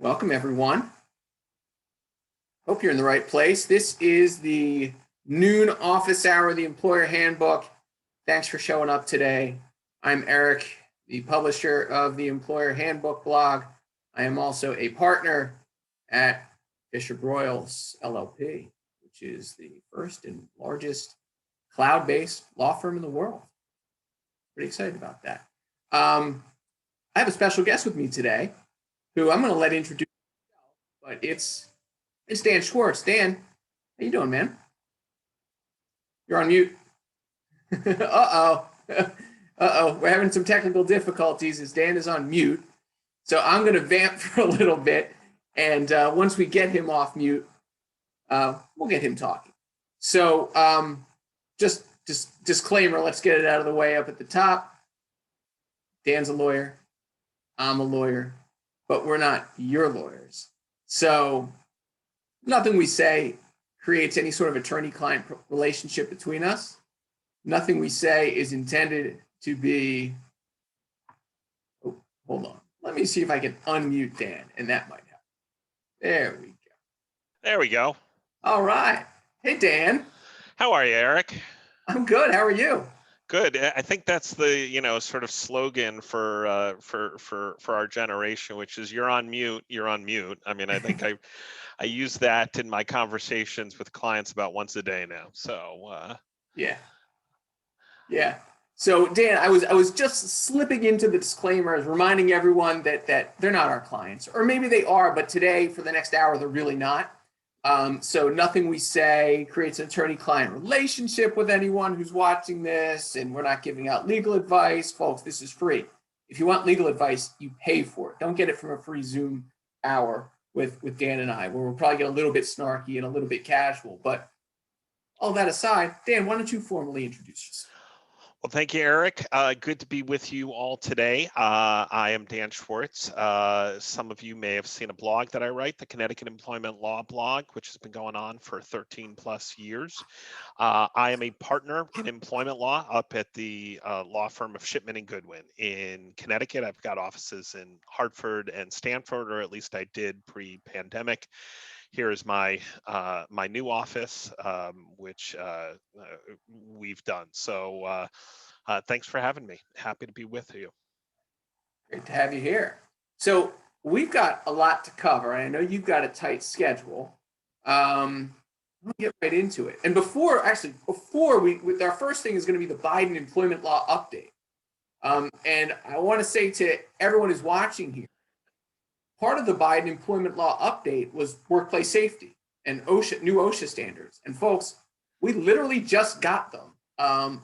Welcome, everyone. Hope you're in the right place. This is the noon office hour of the Employer Handbook. Thanks for showing up today. I'm Eric, the publisher of the Employer Handbook blog. I am also a partner at Fisher Broyles LLP, which is the first and largest cloud-based law firm in the world. Pretty excited about that. I have a special guest with me today, who I'm going to let introduce himself, but it's Dan Schwartz. Dan, how you doing, man? You're on mute. Uh-oh. Uh-oh. We're having some technical difficulties as Dan is on mute. So I'm going to vamp for a little bit, and once we get him off mute, we'll get him talking. So just disclaimer, let's get it out of the way up at the top. Dan's a lawyer. I'm a lawyer. But we're not your lawyers. So nothing we say creates any sort of attorney-client relationship between us. Nothing we say is intended to be, oh, hold on. Let me see if I can unmute Dan, and that might help. There we go. There we go. All right. Hey, Dan. How are you, Eric? I'm good. How are you? Good. I think that's the sort of slogan for our generation, which is you're on mute. You're on mute. I mean, I think I use that in my conversations with clients about once a day now. So yeah. So Dan, I was just slipping into the disclaimers, reminding everyone that they're not our clients, or maybe they are, but today for the next hour they're really not. So nothing we say creates an attorney-client relationship with anyone who's watching this, and we're not giving out legal advice. Folks, this is free. If you want legal advice, you pay for it. Don't get it from a free Zoom hour with Dan and I, where we'll probably get a little bit snarky and a little bit casual. But all that aside, Dan, why don't you formally introduce yourself? Well, thank you, Eric. Good to be with you all today. I am Dan Schwartz. Some of you may have seen a blog that I write, the Connecticut Employment Law blog, which has been going on for 13 plus years. I am a partner in employment law up at the law firm of Shipman and Goodwin in Connecticut. I've got offices in Hartford and Stamford, or at least I did pre-pandemic. Here is my my new office, which we've done. So thanks for having me. Happy to be with you. Great to have you here. So we've got a lot to cover. I know you've got a tight schedule. We'll get right into it. And before we, our first thing is going to be the Biden employment law update. And I want to say to everyone who's watching here, part of the Biden employment law update was workplace safety and new OSHA standards. And folks, we literally just got them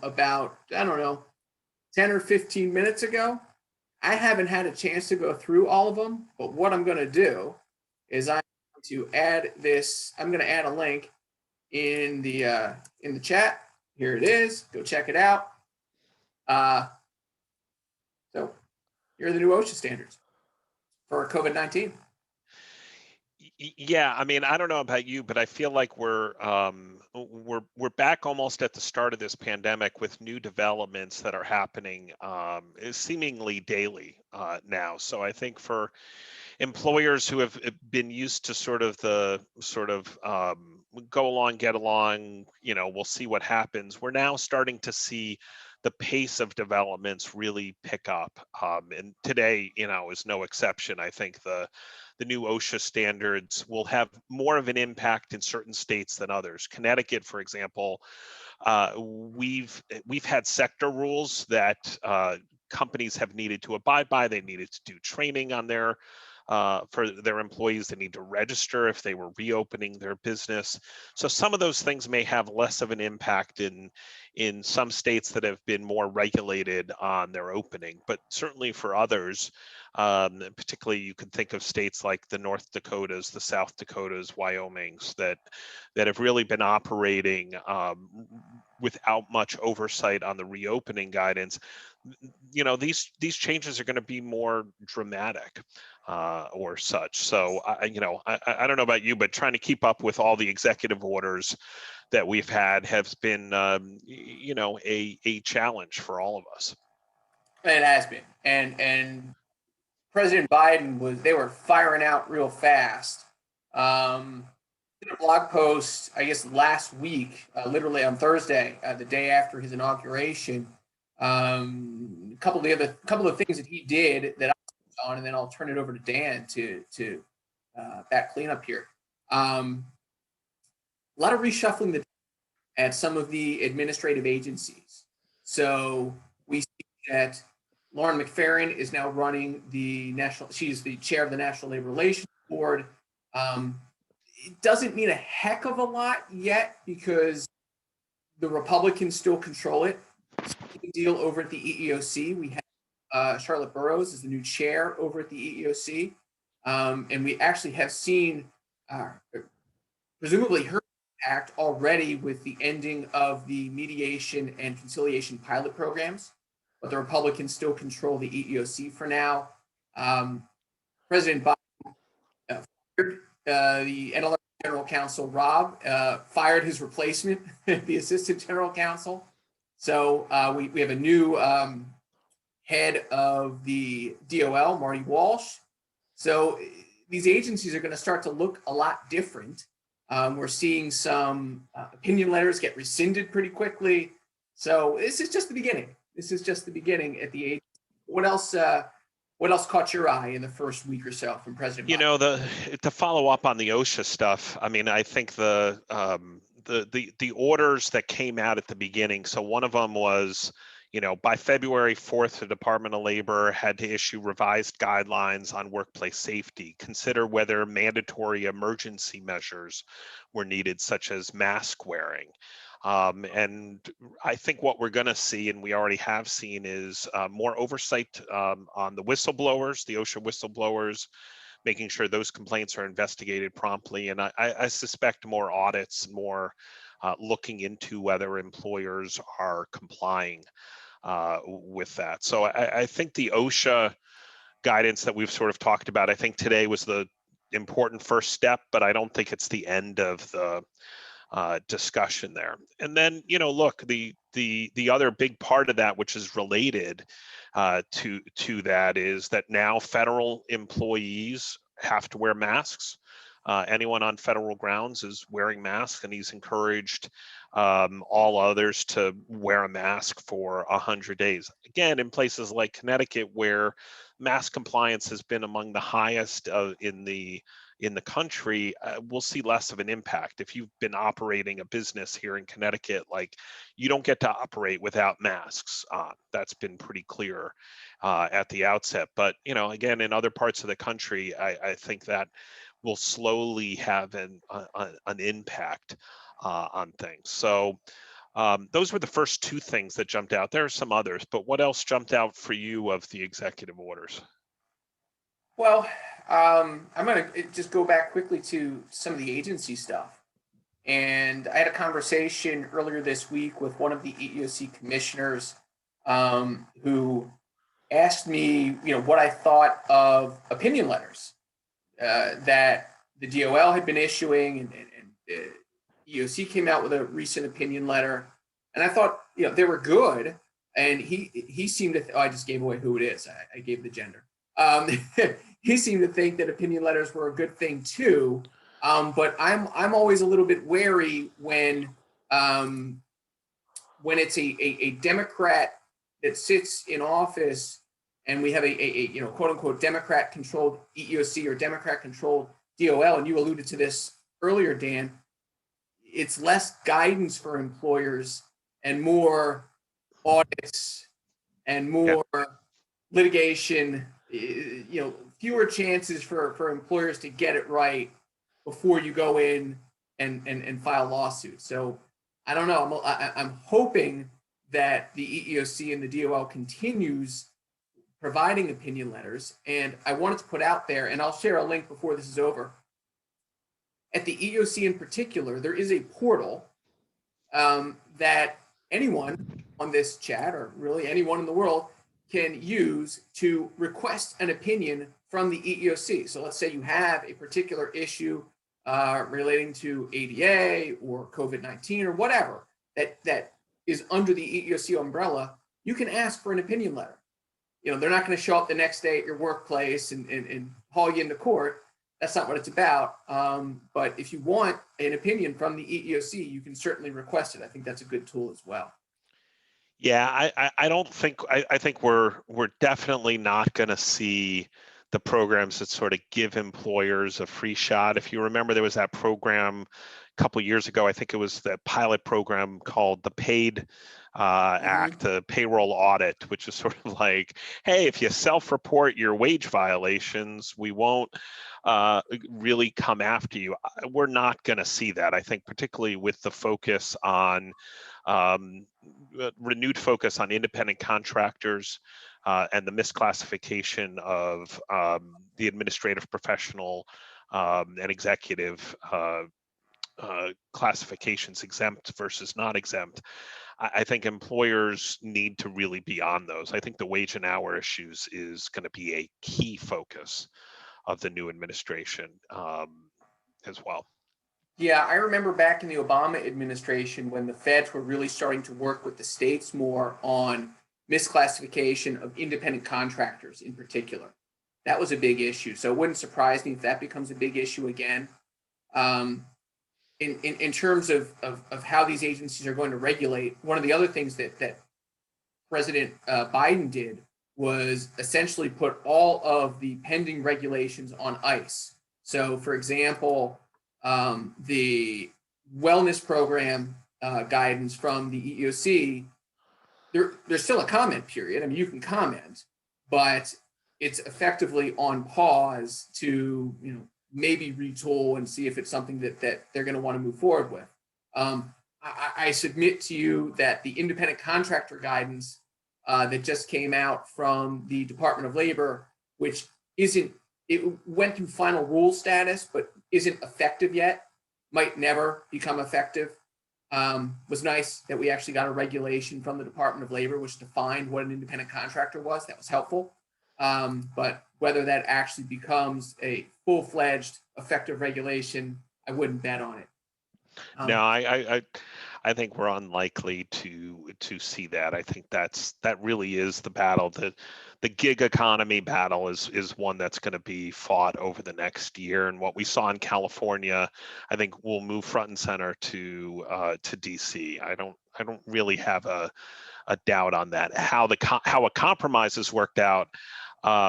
about, I don't know, 10 or 15 minutes ago. I haven't had a chance to go through all of them, but what I'm going to do is I'm going to add this. I'm going to add a link in the chat. Here it is. Go check it out. So here are the new OSHA standards for COVID-19. Yeah, I mean, I don't know about you, but I feel like we're back almost at the start of this pandemic with new developments that are happening seemingly daily now. So I think for employers who have been used to sort of go along, get along, we'll see what happens. We're now starting to see the pace of developments really pick up. And today, is no exception. I think the new OSHA standards will have more of an impact in certain states than others. Connecticut, for example, we've had sector rules that companies have needed to abide by. They needed to do training on for their employees. They need to register if they were reopening their business. So some of those things may have less of an impact in some states that have been more regulated on their opening, but certainly for others, particularly you can think of states like the North Dakotas, the South Dakotas, Wyomings that have really been operating without much oversight on the reopening guidance. These changes are going to be more dramatic or such. So I don't know about you, but trying to keep up with all the executive orders that we've had has been a challenge for all of us. It has been, and President Biden they were firing out real fast. Did a blog post, I guess, last week, literally on Thursday, the day after his inauguration. A couple of things that he did that I on, and then I'll turn it over to Dan to back cleanup here. A lot of reshuffling at some of the administrative agencies. So we see that Lauren McFerrin is now running she's the chair of the National Labor Relations Board. It doesn't mean a heck of a lot yet because the Republicans still control it. Same deal over at the EEOC. We have Charlotte Burrows is the new chair over at the EEOC. And we actually have seen presumably her impact already with the ending of the mediation and conciliation pilot programs, but the Republicans still control the EEOC for now. President Biden fired the NLRB General Counsel, Rob, fired his replacement, the Assistant General Counsel. So we have a new head of the DOL, Marty Walsh. So these agencies are going to start to look a lot different. We're seeing some opinion letters get rescinded pretty quickly. So this is just the beginning. This is just the beginning at the agency. What else caught your eye in the first week or so from President Biden? You know, to follow up on the OSHA stuff, I mean, I think the orders that came out at the beginning, so one of them was, you know, by February 4th, the Department of Labor had to issue revised guidelines on workplace safety, consider whether mandatory emergency measures were needed, such as mask wearing. And I think what we're going to see, and we already have seen, is more oversight on the whistleblowers, the OSHA whistleblowers, making sure those complaints are investigated promptly. And I suspect more audits, more looking into whether employers are complying with that. So I think the OSHA guidance that we've sort of talked about, I think today was the important first step, but I don't think it's the end of the discussion there. And then, you know, look, the other big part of that, which is related to that, is that now federal employees have to wear masks. Anyone on federal grounds is wearing masks, and he's encouraged all others to wear a mask for 100 days. Again, in places like Connecticut, where mask compliance has been among the highest in the country, we'll see less of an impact. If you've been operating a business here in Connecticut, like, you don't get to operate without masks on. That's been pretty clear at the outset. But, you know, again, in other parts of the country, I think that will slowly have an impact on things. So those were the first two things that jumped out. There are some others, but what else jumped out for you of the executive orders? Well, I'm going to just go back quickly to some of the agency stuff. And I had a conversation earlier this week with one of the EEOC commissioners who asked me, you know, what I thought of opinion letters that the DOL had been issuing, and EEOC came out with a recent opinion letter. And I thought, you know, they were good. And he seemed to, I just gave away who it is. I gave the gender. He seemed to think that opinion letters were a good thing too, but I'm always a little bit wary when it's a Democrat that sits in office, and we have a you know, quote unquote Democrat controlled EEOC or Democrat controlled DOL, and you alluded to this earlier, Dan. It's less guidance for employers and more audits and more litigation. You know, fewer chances for employers to get it right before you go in and file lawsuits. So I don't know. I'm hoping that the EEOC and the DOL continues providing opinion letters. And I wanted to put out there, and I'll share a link before this is over. At the EEOC in particular, there is a portal that anyone on this chat, or really anyone in the world, can use to request an opinion from the EEOC. So let's say you have a particular issue relating to ADA or COVID-19 or whatever that is under the EEOC umbrella, you can ask for an opinion letter. they're not going to show up the next day at your workplace and haul you into court. That's not what it's about. But if you want an opinion from the EEOC, you can certainly request it. I think that's a good tool as well. Yeah, I don't think I think we're definitely not going to see the programs that sort of give employers a free shot. If you remember, there was that program a couple years ago. I think it was the pilot program called the PAID Act, the payroll audit, which is sort of like, hey, if you self-report your wage violations, we won't really come after you. We're not going to see that. I think particularly with the focus on renewed focus on independent contractors and the misclassification of the administrative professional and executive classifications, exempt versus not exempt. I think employers need to really be on those. I think the wage and hour issues is going to be a key focus of the new administration as well. Yeah, I remember back in the Obama administration when the feds were really starting to work with the states more on misclassification of independent contractors in particular. That was a big issue. So it wouldn't surprise me if that becomes a big issue again. In terms of how these agencies are going to regulate, one of the other things that President Biden did was essentially put all of the pending regulations on ice. So, for example, the wellness program guidance from the EEOC, there's still a comment period. I mean, you can comment, but it's effectively on pause to maybe retool and see if it's something that they're going to want to move forward with. I submit to you that the independent contractor guidance that just came out from the Department of Labor, which it went through final rule status, but isn't effective yet, might never become effective. Was nice that we actually got a regulation from the Department of Labor, which defined what an independent contractor was. That was helpful. But whether that actually becomes a full-fledged effective regulation, I wouldn't bet on it. No, I think we're unlikely to see that. I think that really is the battle. The gig economy battle is one that's going to be fought over the next year. And what we saw in California, I think will move front and center to DC. I don't really have a doubt on that. How a compromise has worked out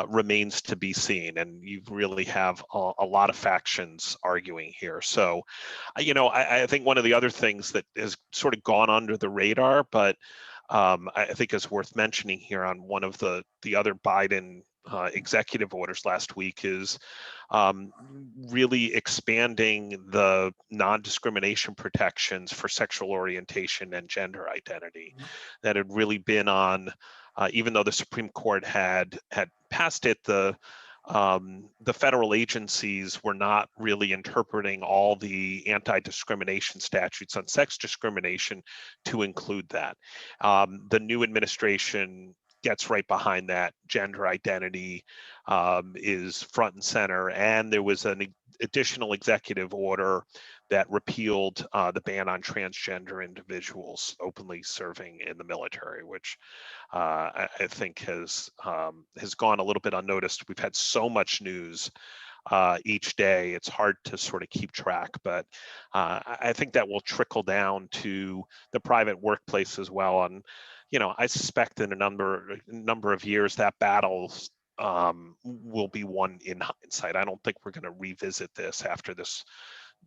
remains to be seen, and you really have a lot of factions arguing here. So, I think one of the other things that has sort of gone under the radar, but I think is worth mentioning here on one of the other Biden executive orders last week is really expanding the non-discrimination protections for sexual orientation and gender identity that had really been on, even though the Supreme Court had passed it, the federal agencies were not really interpreting all the anti-discrimination statutes on sex discrimination to include that. The new administration gets right behind that. Gender identity is front and center, and there was an additional executive order that repealed the ban on transgender individuals openly serving in the military, which I think has gone a little bit unnoticed. We've had so much news each day, it's hard to sort of keep track, but I think that will trickle down to the private workplace as well. And I suspect in a number of years that battle will be won in hindsight. I don't think we're going to revisit this after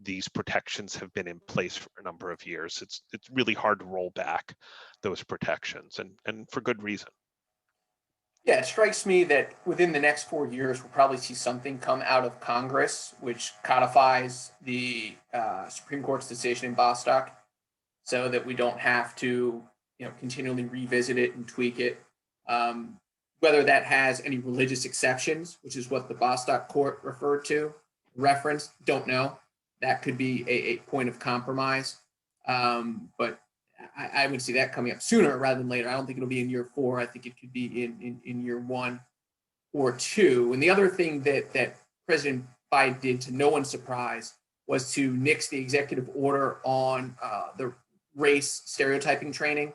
these protections have been in place for a number of years. It's really hard to roll back those protections, and for good reason. Yeah, it strikes me that within the next 4 years, we'll probably see something come out of Congress which codifies the Supreme Court's decision in Bostock, so that we don't have to, continually revisit it and tweak it. Whether that has any religious exceptions, which is what the Bostock court referenced, don't know. That could be a point of compromise. But I would see that coming up sooner rather than later. I don't think it'll be in year 4. I think it could be in year 1 or 2. And the other thing that President Biden did, to no one's surprise, was to nix the executive order on the race stereotyping training.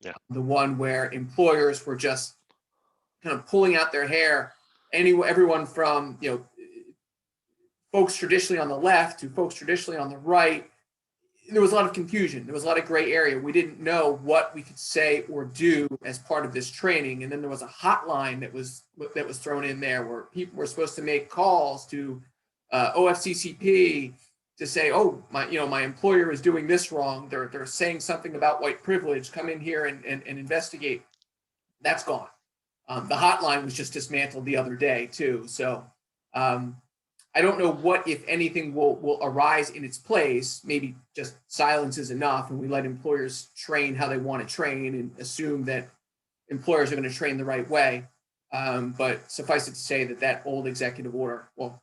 Yeah. The one where employers were just kind of pulling out their hair. Everyone from, folks traditionally on the left to folks traditionally on the right. There was a lot of confusion. There was a lot of gray area. We didn't know what we could say or do as part of this training. And then there was a hotline that was thrown in there where people were supposed to make calls to OFCCP to say, oh, my employer is doing this wrong. They're saying something about white privilege. Come in here and investigate. That's gone. The hotline was just dismantled the other day too. So I don't know what, if anything, will arise in its place. Maybe just silence is enough, and we let employers train how they want to train and assume that employers are going to train the right way. But suffice it to say that old executive order, well,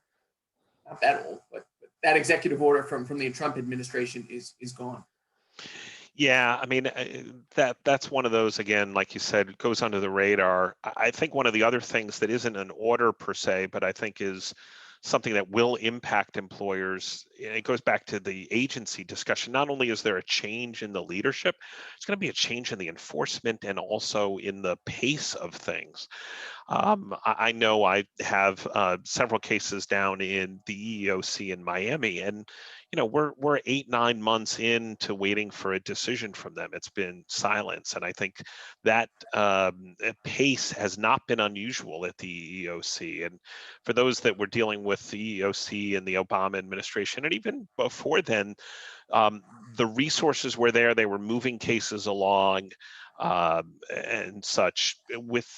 not that old, but that executive order from the Trump administration is gone. Yeah, I mean, that's one of those, again, like you said, goes under the radar. I think one of the other things that isn't an order per se, but I think is something that will impact employers, it goes back to the agency discussion. Not only is there a change in the leadership, it's going to be a change in the enforcement and also in the pace of things. I know I have several cases down in the EEOC in Miami, and we're 8-9 months into waiting for a decision from them. It's been silence, and I think that pace has not been unusual at the EEOC. And for those that were dealing with the EEOC and the Obama administration, and even before then, the resources were there. They were moving cases along and such. With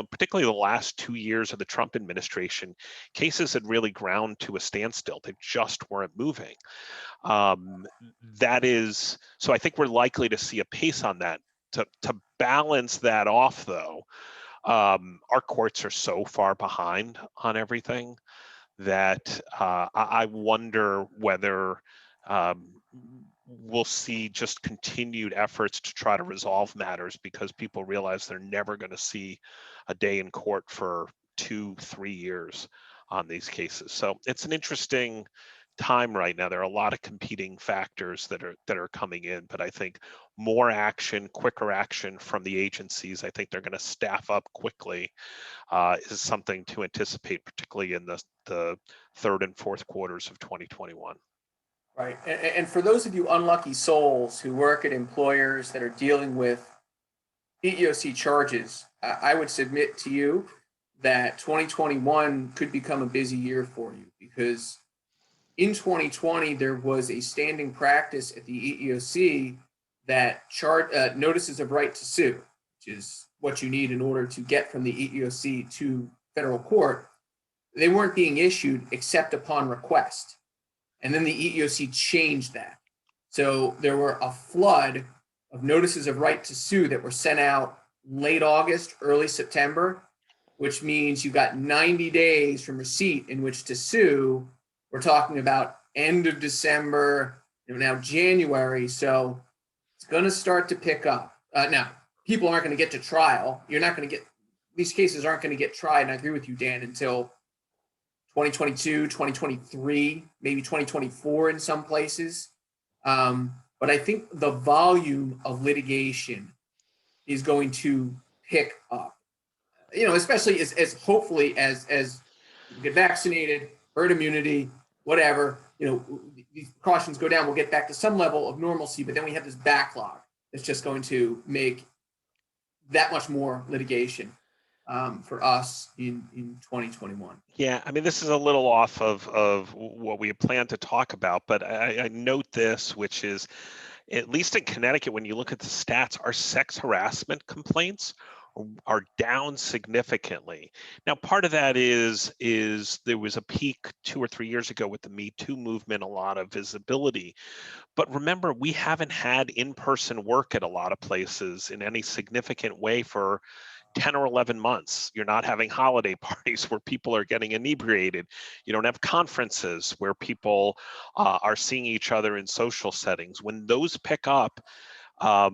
particularly the last 2 years of the Trump administration, cases had really ground to a standstill. They just weren't moving. That is, so I think we're likely to see a pace on that. To balance that off, though, our courts are so far behind on everything that I wonder whether we'll see just continued efforts to try to resolve matters because people realize they're never going to see a day in court for 2-3 years on these cases. So it's an interesting time right now. There are a lot of competing factors that are coming in, but I think more action, quicker action from the agencies. I think they're going to staff up quickly is something to anticipate, particularly in the third and fourth quarters of 2021. Right. And for those of you unlucky souls who work at employers that are dealing with EEOC charges, I would submit to you that 2021 could become a busy year for you, because in 2020, there was a standing practice at the EEOC that notices of right to sue, which is what you need in order to get from the EEOC to federal court. They weren't being issued except upon request. And then the EEOC changed that. So there were a flood of notices of right to sue that were sent out late August, early September, which means you got 90 days from receipt in which to sue. We're talking about end of December, now January. So it's going to start to pick up. Now, people aren't going to get to trial. These cases aren't going to get tried. And I agree with you, Dan, until 2022, 2023, maybe 2024 in some places. But I think the volume of litigation is going to pick up, especially as hopefully as we get vaccinated, herd immunity, whatever, these precautions go down, we'll get back to some level of normalcy, but then we have this backlog that's just going to make that much more litigation for us in 2021. Yeah, I mean, this is a little off of what we had planned to talk about, but I note this, which is, at least in Connecticut, when you look at the stats, our sex harassment complaints are down significantly. Now, part of that is there was a peak 2 or 3 years ago with the Me Too movement, a lot of visibility. But remember, we haven't had in-person work at a lot of places in any significant way for 10 or 11 months. You're not having holiday parties where people are getting inebriated. You don't have conferences where people are seeing each other in social settings. When those pick up, are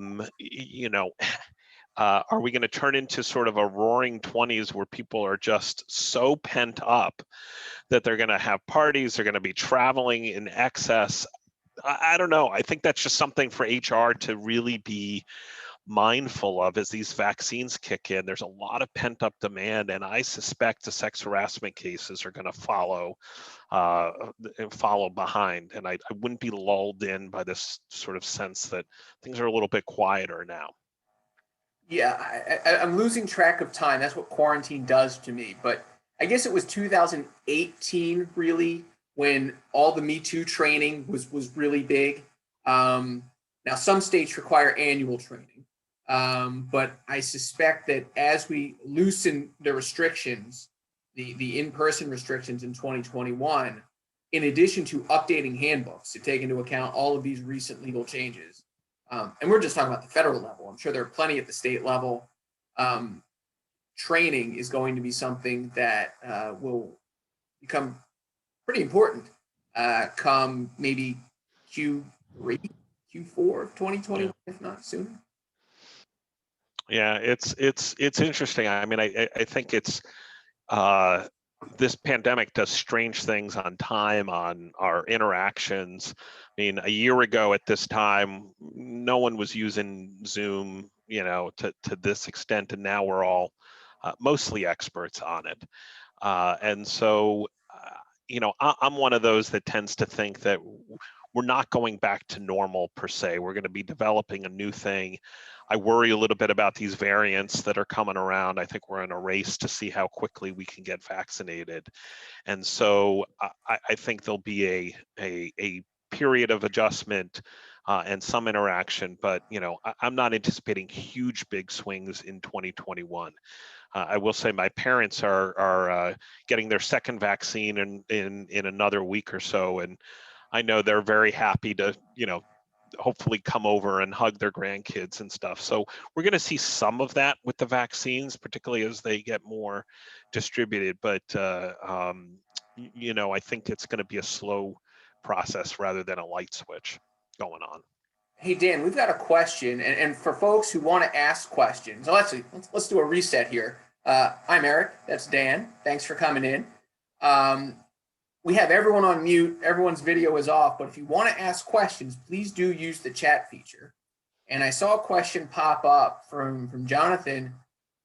we going to turn into sort of a roaring 20s where people are just so pent up that they're going to have parties, they're going to be traveling in excess? I don't know. I think that's just something for HR to really be mindful of as these vaccines kick in. There's a lot of pent up demand, and I suspect the sex harassment cases are going to follow behind. And I wouldn't be lulled in by this sort of sense that things are a little bit quieter now. Yeah, I'm losing track of time. That's what quarantine does to me. But I guess it was 2018 really when all the Me Too training was really big. Now some states require annual training, but I suspect that as we loosen the restrictions, the in-person restrictions in 2021, in addition to updating handbooks to take into account all of these recent legal changes, and we're just talking about the federal level. I'm sure there are plenty at the state level. Training is going to be something that will become pretty important come maybe Q3, Q4 of 2021, Yeah. if not sooner. Yeah, it's interesting. I mean, I think it's this pandemic does strange things on time, on our interactions. I mean, a year ago at this time, no one was using Zoom, to this extent, and now we're all mostly experts on it. And so, I'm one of those that tends to think that we're not going back to normal per se. We're going to be developing a new thing. I worry a little bit about these variants that are coming around. I think we're in a race to see how quickly we can get vaccinated. And so I think there'll be a period of adjustment and some interaction, but I'm not anticipating huge big swings in 2021. I will say my parents are getting their second vaccine in another week or so, and I know they're very happy to hopefully come over and hug their grandkids and stuff. So we're going to see some of that with the vaccines, particularly as they get more distributed. But I think it's going to be a slow process rather than a light switch going on. Hey Dan, we've got a question, and for folks who want to ask questions, let's do a reset here. I'm Eric. That's Dan. Thanks for coming in. We have everyone on mute. Everyone's video is off, but if you want to ask questions, please do use the chat feature. And I saw a question pop up from Jonathan,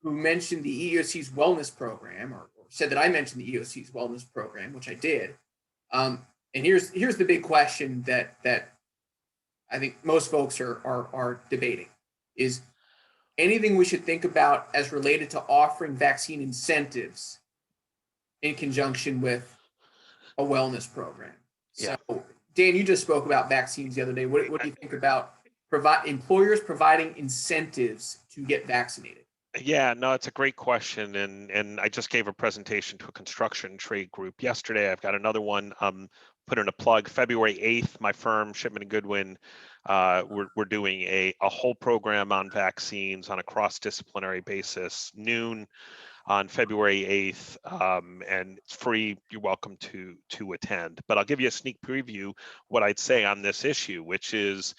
who mentioned the EEOC's wellness program, or said that I mentioned the EEOC's wellness program, which I did. And here's the big question that I think most folks are debating: is anything we should think about as related to offering vaccine incentives in conjunction with a wellness program? Yeah. So, Dan, you just spoke about vaccines the other day. What do you think about employers providing incentives to get vaccinated? Yeah, no, it's a great question, and I just gave a presentation to a construction trade group yesterday. I've got another one. Put in a plug. February 8th, my firm, Shipman and Goodwin, we're doing a whole program on vaccines on a cross-disciplinary basis, noon on February 8th, and it's free. You're welcome to attend. But I'll give you a sneak preview what I'd say on this issue, which is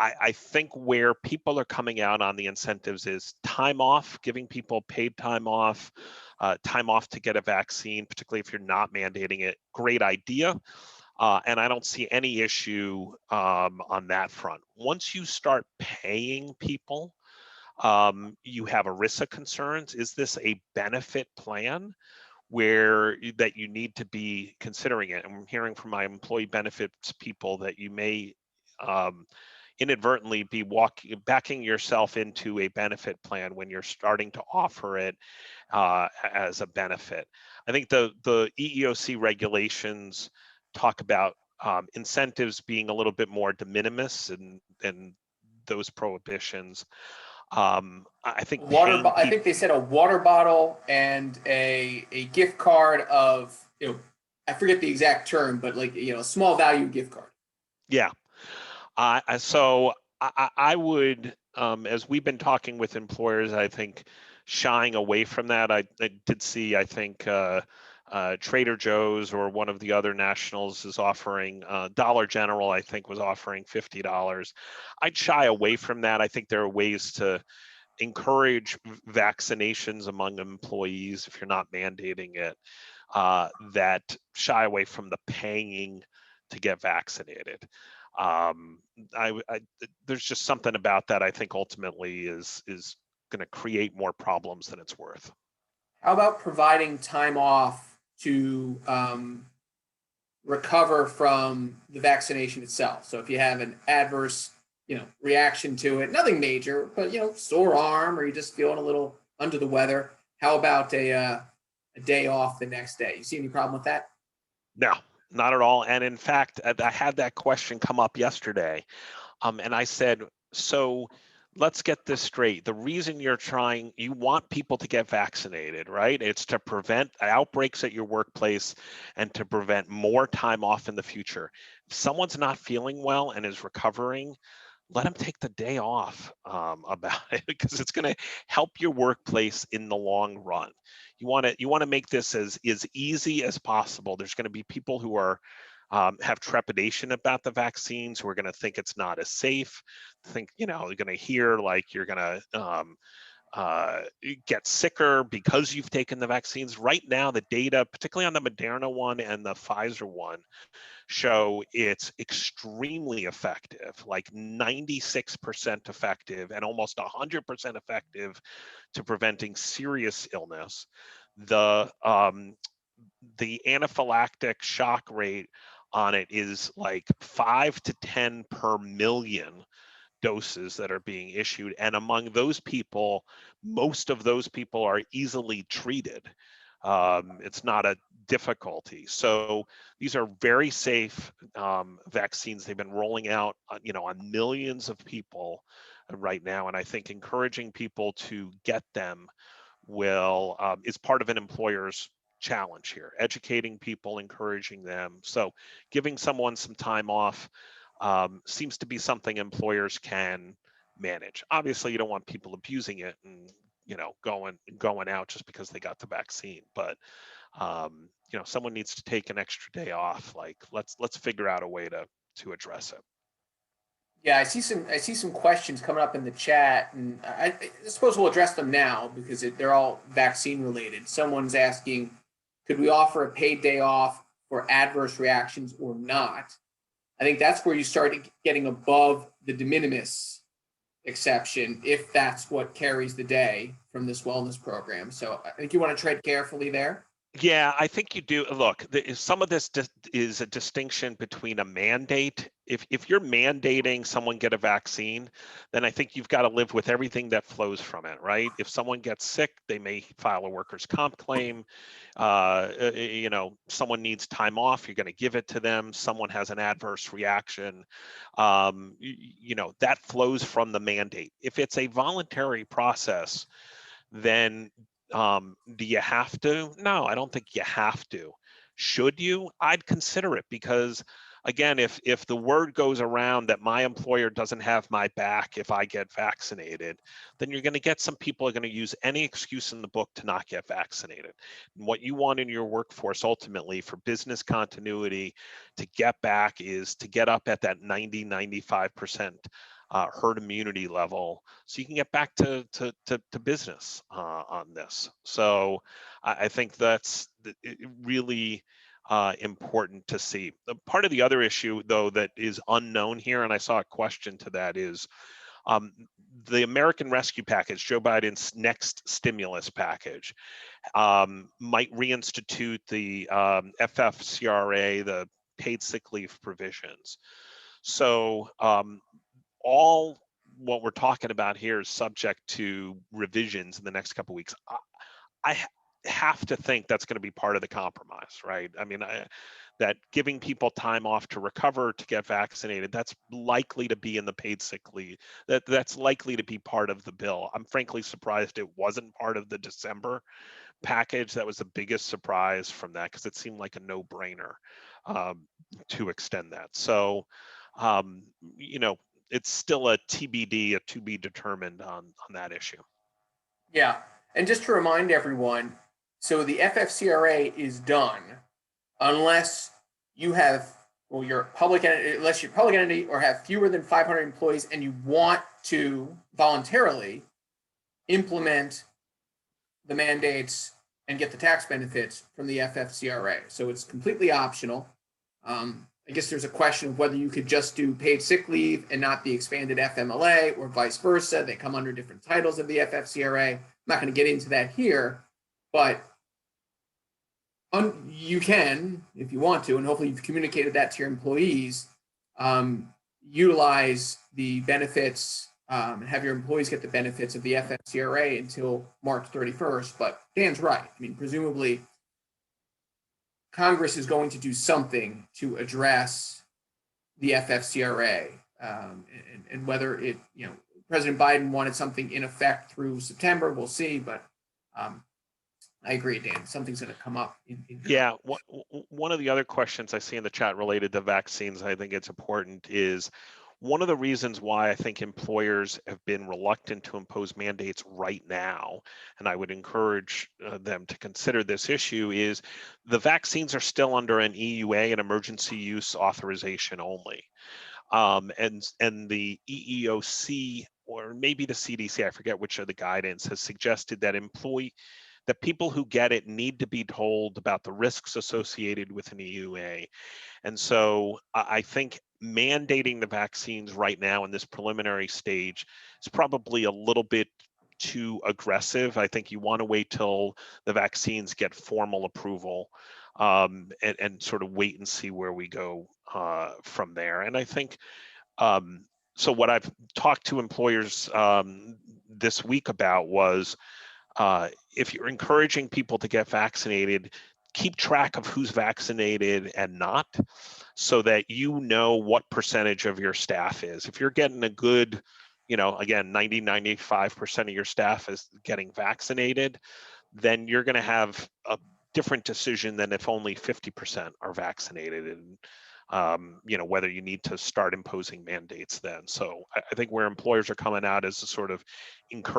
I think where people are coming out on the incentives is time off, giving people paid time off to get a vaccine, particularly if you're not mandating it. Great idea. And I don't see any issue on that front. Once you start paying people, you have ERISA concerns. Is this a benefit plan that you need to be considering it? And I'm hearing from my employee benefits people that you may inadvertently be backing yourself into a benefit plan when you're starting to offer it as a benefit. I think the EEOC regulations talk about incentives being a little bit more de minimis and those prohibitions. I think I think they said a water bottle and a gift card of, I forget the exact term, but like, a small value gift card. Yeah. So I would, as we've been talking with employers, I think shying away from that. I did see, I think, Trader Joe's or one of the other nationals is offering, Dollar General, I think, was offering $50. I'd shy away from that. I think there are ways to encourage vaccinations among employees if you're not mandating it, that shy away from the paying to get vaccinated. There's just something about that I think ultimately is going to create more problems than it's worth. How about providing time off to recover from the vaccination itself? So if you have an adverse, reaction to it, nothing major, but sore arm, or you're just feeling a little under the weather, how about a day off the next day? You see any problem with that? No, not at all. And in fact, I had that question come up yesterday. And I said, so let's get this straight. The reason you want people to get vaccinated, right? It's to prevent outbreaks at your workplace and to prevent more time off in the future. If someone's not feeling well and is recovering, let them take the day off about it, because it's going to help your workplace in the long run. You want to make this as easy as possible. There's going to be people who are have trepidation about the vaccines, who are going to think it's not as safe, they're going to hear like you're going to get sicker because you've taken the vaccines. Right now, the data, particularly on the Moderna one and the Pfizer one, show it's extremely effective, like 96% effective and almost 100% effective to preventing serious illness. The anaphylactic shock rate on it is like 5 to 10 per million doses that are being issued. And among those people, most of those people are easily treated. It's not a difficulty. So these are very safe vaccines. They've been rolling out, on millions of people right now. And I think encouraging people to get them is part of an employer's challenge here, educating people, encouraging them. So giving someone some time off seems to be something employers can manage. Obviously, you don't want people abusing it and going out just because they got the vaccine, but someone needs to take an extra day off. Like let's figure out a way to address it. Yeah, I see some questions coming up in the chat, and I suppose we'll address them now because they're all vaccine related. Someone's asking, could we offer a paid day off for adverse reactions or not? I think that's where you start getting above the de minimis exception, if that's what carries the day from this wellness program. So I think you want to tread carefully there. Yeah, I think you do. Look, some of this is a distinction between a mandate. If you're mandating someone get a vaccine, then I think you've got to live with everything that flows from it, right? If someone gets sick, they may file a workers' comp claim. Someone needs time off, you're going to give it to them. Someone has an adverse reaction, that flows from the mandate. If it's a voluntary process, then do you have to? No, I don't think you have to. Should you? I'd consider it, because again, if the word goes around that my employer doesn't have my back if I get vaccinated, then you're going to get some people are going to use any excuse in the book to not get vaccinated. And what you want in your workforce ultimately for business continuity to get back is to get up at that 95% herd immunity level, so you can get back to business on this. So I think that's really important to see. Part of the other issue, though, that is unknown here, and I saw a question to that, is the American Rescue Package, Joe Biden's next stimulus package, might reinstitute the FFCRA, the paid sick leave provisions. So all what we're talking about here is subject to revisions in the next couple of weeks. I have to think that's going to be part of the compromise, right? I mean, that giving people time off to recover, to get vaccinated, that's likely to be in the paid sick leave. That's likely to be part of the bill. I'm frankly surprised it wasn't part of the December package. That was the biggest surprise from that, because it seemed like a no-brainer to extend that. So, it's still a TBD, a to be determined on that issue. Yeah, and just to remind everyone, so the FFCRA is done unless you have, well, you're public entity, unless you're public entity or have fewer than 500 employees and you want to voluntarily implement the mandates and get the tax benefits from the FFCRA. So it's completely optional. I guess there's a question of whether you could just do paid sick leave and not the expanded FMLA, or vice versa. They come under different titles of the FFCRA. I'm not going to get into that here, but you can, if you want to, and hopefully you've communicated that to your employees, utilize the benefits and have your employees get the benefits of the FFCRA until March 31st. But Dan's right. I mean, presumably Congress is going to do something to address the FFCRA, and whether it, President Biden wanted something in effect through September, we'll see. But I agree, Dan. Something's going to come up. Yeah, one of the other questions I see in the chat related to vaccines, I think it's important, is one of the reasons why I think employers have been reluctant to impose mandates right now, and I would encourage them to consider this issue, is the vaccines are still under an EUA, an emergency use authorization only. And the EEOC, or maybe the CDC, I forget which of the guidance, has suggested that people who get it need to be told about the risks associated with an EUA. And so I think mandating the vaccines right now in this preliminary stage is probably a little bit too aggressive. I think you want to wait till the vaccines get formal approval, and sort of wait and see where we go from there. And I think, so what I've talked to employers this week about was, if you're encouraging people to get vaccinated, keep track of who's vaccinated and not, so that you know what percentage of your staff is. If you're getting a good, again, 95% of your staff is getting vaccinated, then you're going to have a different decision than if only 50% are vaccinated, and whether you need to start imposing mandates then. So I think where employers are coming out is a sort of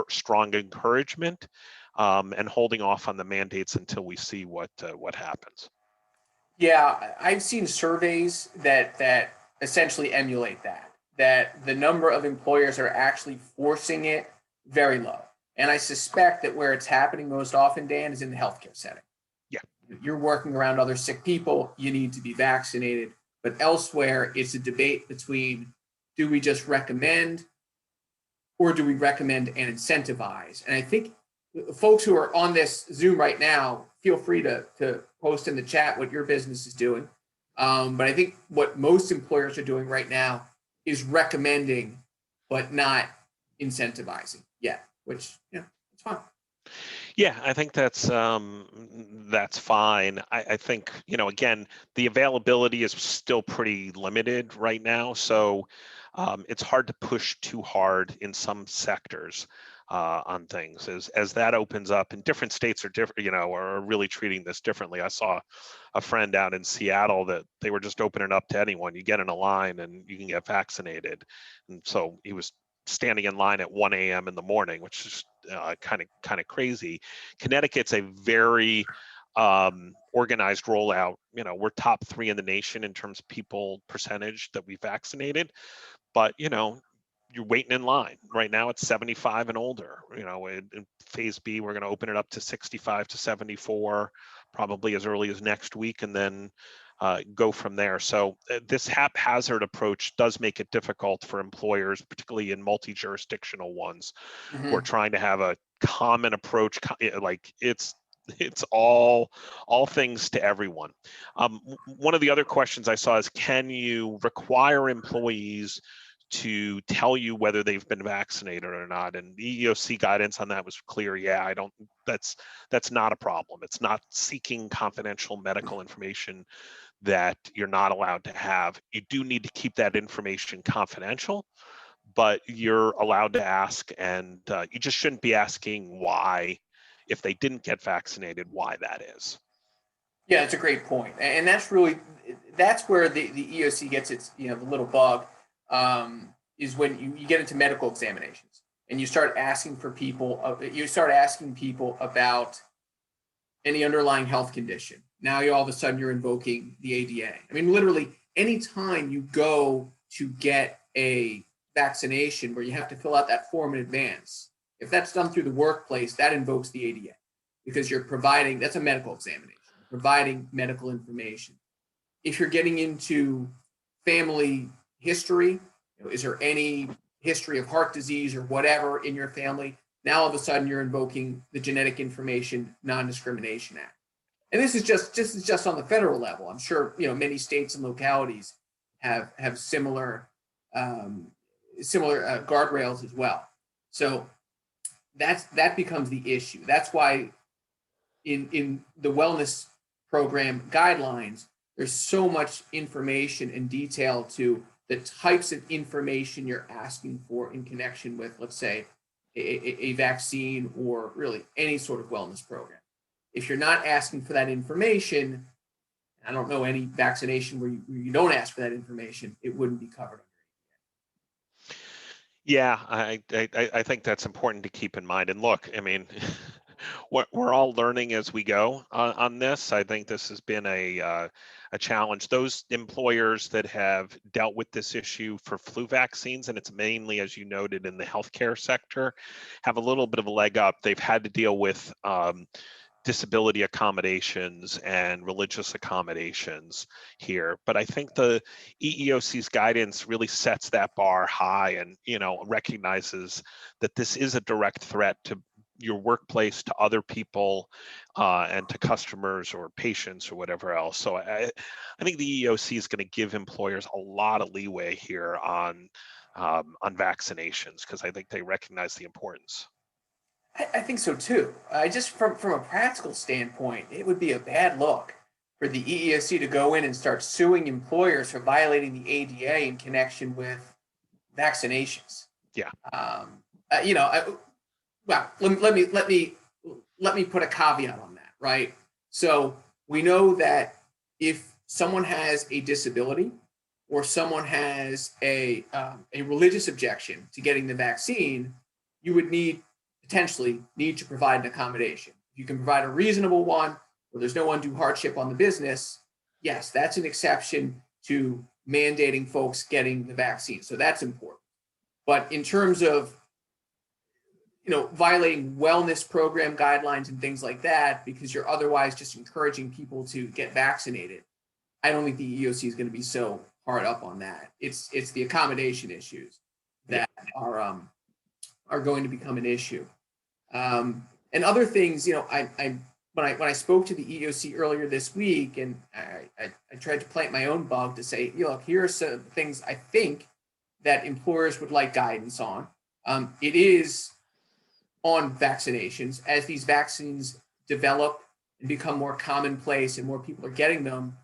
strong encouragement, and holding off on the mandates until we see what happens. Yeah, I've seen surveys that essentially emulate that the number of employers are actually forcing it very low. And I suspect that where it's happening most often, Dan, is in the healthcare setting. Yeah. You're working around other sick people, you need to be vaccinated. But elsewhere, it's a debate between, do we just recommend, or do we recommend and incentivize? And I think folks who are on this Zoom right now, feel free to post in the chat what your business is doing. But I think what most employers are doing right now is recommending, but not incentivizing yet, which, it's fine. Yeah, I think that's fine. I think, again, the availability is still pretty limited right now, so it's hard to push too hard in some sectors on things. As that opens up, and different states are different, are really treating this differently. I saw a friend out in Seattle that they were just opening up to anyone. You get in a line and you can get vaccinated, and so he was standing in line at 1 a.m. in the morning, which is kind of crazy. Connecticut's a very organized rollout. We're top 3 in the nation in terms of people percentage that we vaccinated, but you're waiting in line. Right now it's 75 and older. In phase B, we're going to open it up to 65 to 74, probably as early as next week, and then go from there. So this haphazard approach does make it difficult for employers, particularly in multi-jurisdictional ones, who are trying to have a common approach. Like it's all things to everyone. One of the other questions I saw is, can you require employees to tell you whether they've been vaccinated or not? And the EEOC guidance on that was clear. Yeah, that's not a problem. It's not seeking confidential medical information that you're not allowed to have. You do need to keep that information confidential, but you're allowed to ask, and you just shouldn't be asking why, if they didn't get vaccinated, why that is. Yeah, that's a great point. And that's where the EOC gets its, the little bug, is when you get into medical examinations and you start asking people about any underlying health condition. Now all of a sudden you're invoking the ADA. I mean, literally, anytime you go to get a vaccination where you have to fill out that form in advance, if that's done through the workplace, that invokes the ADA, because that's a medical examination, providing medical information. if you're getting into family history, is there any history of heart disease or whatever in your family? Now all of a sudden you're invoking the Genetic Information Non-Discrimination Act. And this is just on the federal level. I'm sure many states and localities have similar guardrails as well. So that becomes the issue. That's why in the wellness program guidelines, there's so much information and detail to the types of information you're asking for in connection with, let's say, a vaccine or really any sort of wellness program. If you're not asking for that information, I don't know any vaccination where you don't ask for that information, it wouldn't be covered. Yeah, I think that's important to keep in mind. And look, I mean, we're all learning as we go on this. I think this has been a challenge. Those employers that have dealt with this issue for flu vaccines, and it's mainly, as you noted, in the healthcare sector, have a little bit of a leg up. They've had to deal with disability accommodations and religious accommodations here. But I think the EEOC's guidance really sets that bar high and, recognizes that this is a direct threat to your workplace, to other people, and to customers or patients or whatever else. So I think the EEOC is going to give employers a lot of leeway here on vaccinations, because I think they recognize the importance. I think so too. Just from a practical standpoint, it would be a bad look for the EEOC to go in and start suing employers for violating the ADA in connection with vaccinations. Yeah. Well, let me put a caveat on that, right? So we know that if someone has a disability or someone has a religious objection to getting the vaccine, you would potentially need to provide an accommodation. If you can provide a reasonable one where there's no undue hardship on the business, yes, that's an exception to mandating folks getting the vaccine. So that's important. But in terms of violating wellness program guidelines and things like that, because you're otherwise just encouraging people to get vaccinated, I don't think the EEOC is going to be so hard up on that. It's the accommodation issues that are going to become an issue. And other things, when I spoke to the EEOC earlier this week, and I tried to plant my own bug to say, look, here are some things I think that employers would like guidance on. It is on vaccinations. As these vaccines develop and become more commonplace and more people are getting them,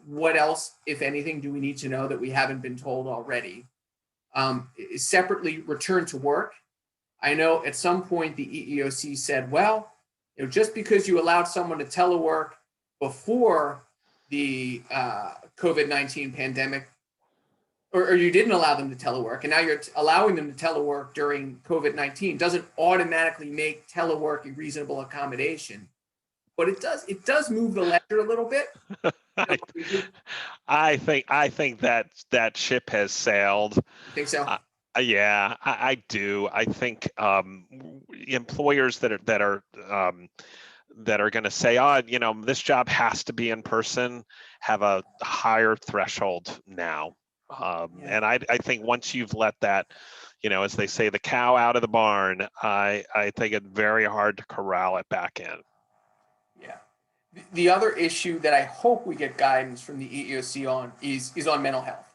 what else, if anything, do we need to know that we haven't been told already? Separately, return to work. I know at some point the EEOC said, well, just because you allowed someone to telework before the COVID-19 pandemic, or you didn't allow them to telework, and now you're allowing them to telework during COVID-19, doesn't automatically make telework a reasonable accommodation. But it does move the ledger a little bit. I think that ship has sailed. You think so? Yeah, I do. I think employers that are going to say, this job has to be in person, have a higher threshold now. And I think once you've let that, as they say, the cow out of the barn, I think it's very hard to corral it back in. Yeah. The other issue that I hope we get guidance from the EEOC on is on mental health,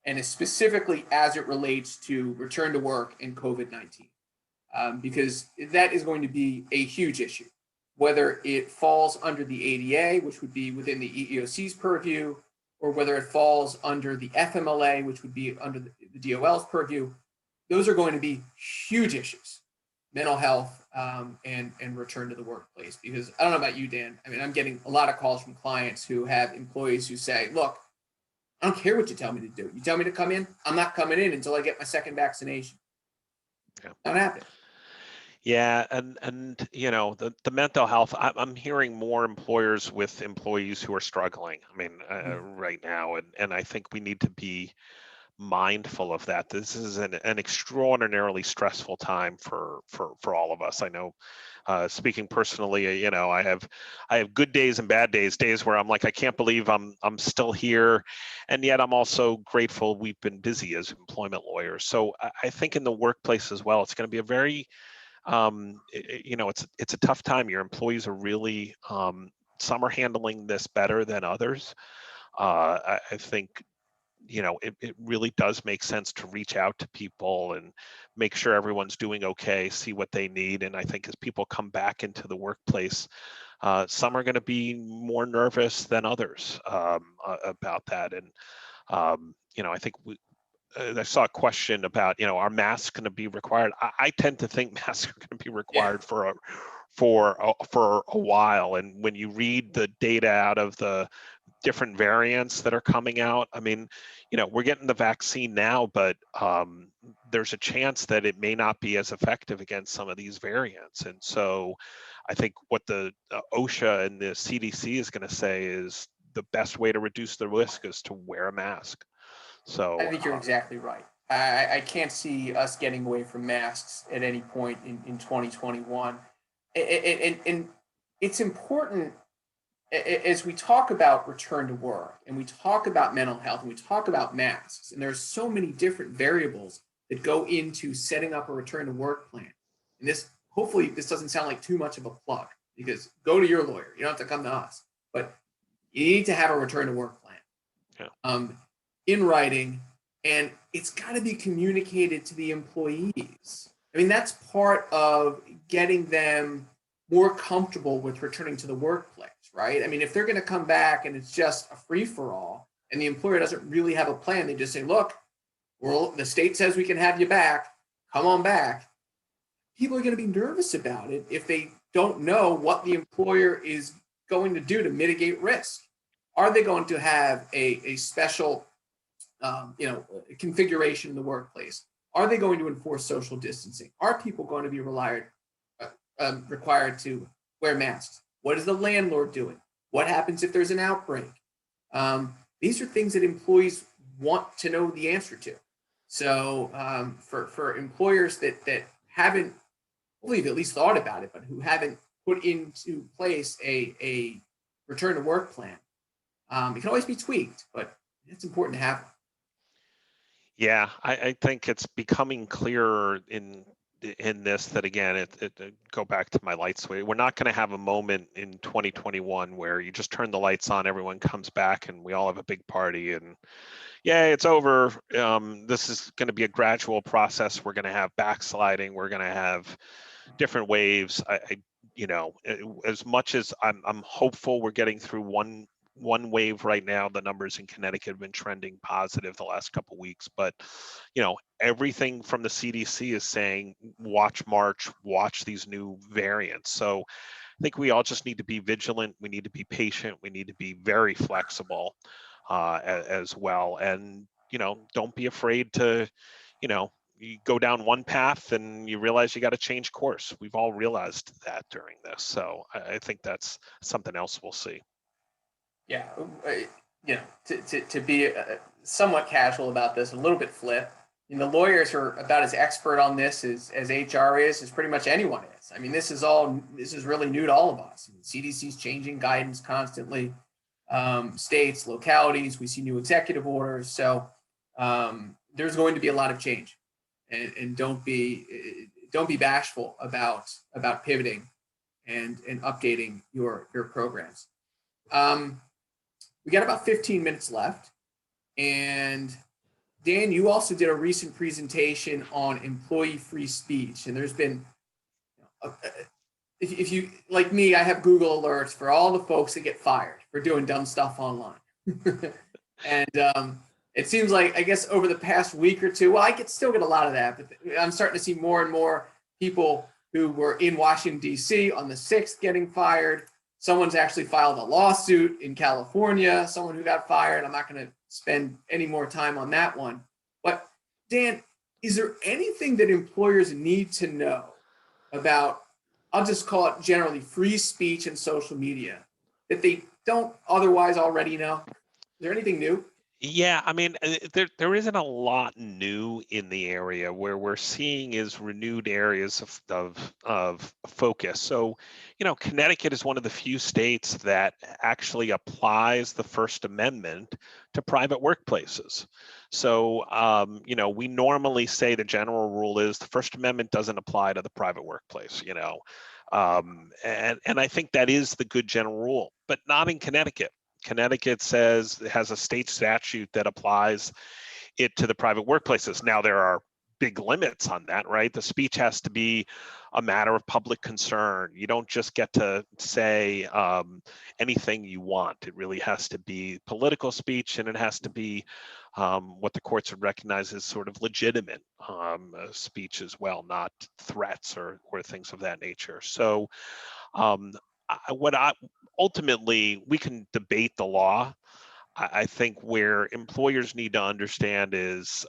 and specifically as it relates to return to work and COVID-19, because that is going to be a huge issue, whether it falls under the ADA, which would be within the EEOC's purview, or whether it falls under the FMLA, which would be under the DOL's purview. Those are going to be huge issues, mental health and return to the workplace. Because I don't know about you, Dan. I mean, I'm getting a lot of calls from clients who have employees who say, look, I don't care what you tell me to do. You tell me to come in, I'm not coming in until I get my second vaccination. Yeah. Not happening. Yeah, and the mental health, I'm hearing more employers with employees who are struggling. I mean, right now, and I think we need to be mindful of that. This is an extraordinarily stressful time for all of us. I know, speaking personally, I have good days and bad days. Days where I'm like, I can't believe I'm still here, and yet I'm also grateful we've been busy as employment lawyers. So I think in the workplace as well, it's going to be a very it's a tough time. Your employees are really some are handling this better than others. I think it really does make sense to reach out to people and make sure everyone's doing okay, see what they need. And I think as people come back into the workplace, some are going to be more nervous than others about that. And I think I saw a question about, are masks going to be required? I tend to think masks are going to be required for a while. And when you read the data out of the different variants that are coming out, I mean, we're getting the vaccine now, but there's a chance that it may not be as effective against some of these variants. And so I think what the OSHA and the CDC is going to say is the best way to reduce the risk is to wear a mask. So I think you're exactly right. I can't see us getting away from masks at any point in 2021. And it's important as we talk about return to work and we talk about mental health and we talk about masks, and there's so many different variables that go into setting up a return to work plan. And hopefully this doesn't sound like too much of a plug, because go to your lawyer. You don't have to come to us, but you need to have a return to work plan. Yeah. In writing, and it's got to be communicated to the employees. I mean, that's part of getting them more comfortable with returning to the workplace, right? I mean, if they're going to come back and it's just a free-for-all and the employer doesn't really have a plan, they just say, look, the state says we can have you back, come on back. People are going to be nervous about it if they don't know what the employer is going to do to mitigate risk. Are they going to have a special configuration in the workplace? Are they going to enforce social distancing? Are people going to be required to wear masks? What is the landlord doing? What happens if there's an outbreak? These are things that employees want to know the answer to. So for employers that haven't, hopefully at least thought about it, but who haven't put into place a return to work plan, it can always be tweaked, but it's important to have one. Yeah, I think it's becoming clearer in this that, again, go back to my light switch. We're not going to have a moment in 2021 where you just turn the lights on, everyone comes back, and we all have a big party, and yeah, it's over. This is going to be a gradual process. We're going to have backsliding. We're going to have different waves. As much as I'm hopeful we're getting through one wave right now, the numbers in Connecticut have been trending positive the last couple of weeks, but everything from the CDC is saying watch March, watch these new variants. So I think we all just need to be vigilant. We need to be patient. We need to be very flexible as well. And don't be afraid to you go down one path and you realize you got to change course. We've all realized that during this. So I think that's something else we'll see. Yeah, to be somewhat casual about this, a little bit flip. The lawyers are about as expert on this as HR is, as pretty much anyone is. I mean, this is really new to all of us. CDC's changing guidance constantly. States, localities, we see new executive orders. So there's going to be a lot of change, and don't be bashful about pivoting and updating your programs. We got about 15 minutes left. And Dan, you also did a recent presentation on employee free speech. And there's been, if you, like me, I have Google alerts for all the folks that get fired for doing dumb stuff online. And it seems like, I guess, over the past week or two, well, I still get a lot of that, but I'm starting to see more and more people who were in Washington, D.C. on the 6th getting fired. Someone's actually filed a lawsuit in California, someone who got fired. I'm not going to spend any more time on that one. But Dan, is there anything that employers need to know about, I'll just call it generally, free speech and social media that they don't otherwise already know? Is there anything new? Yeah, I mean, there isn't a lot new in the area. Where we're seeing is renewed areas of focus. So, Connecticut is one of the few states that actually applies the First Amendment to private workplaces. So, we normally say the general rule is the First Amendment doesn't apply to the private workplace. And I think that is the good general rule, but not in Connecticut. Connecticut says it has a state statute that applies it to the private workplaces. Now, there are big limits on that, right? The speech has to be a matter of public concern. You don't just get to say anything you want. It really has to be political speech, and it has to be what the courts would recognize as sort of legitimate speech as well, not threats or things of that nature. So, um, what I ultimately, we can debate the law. I think where employers need to understand is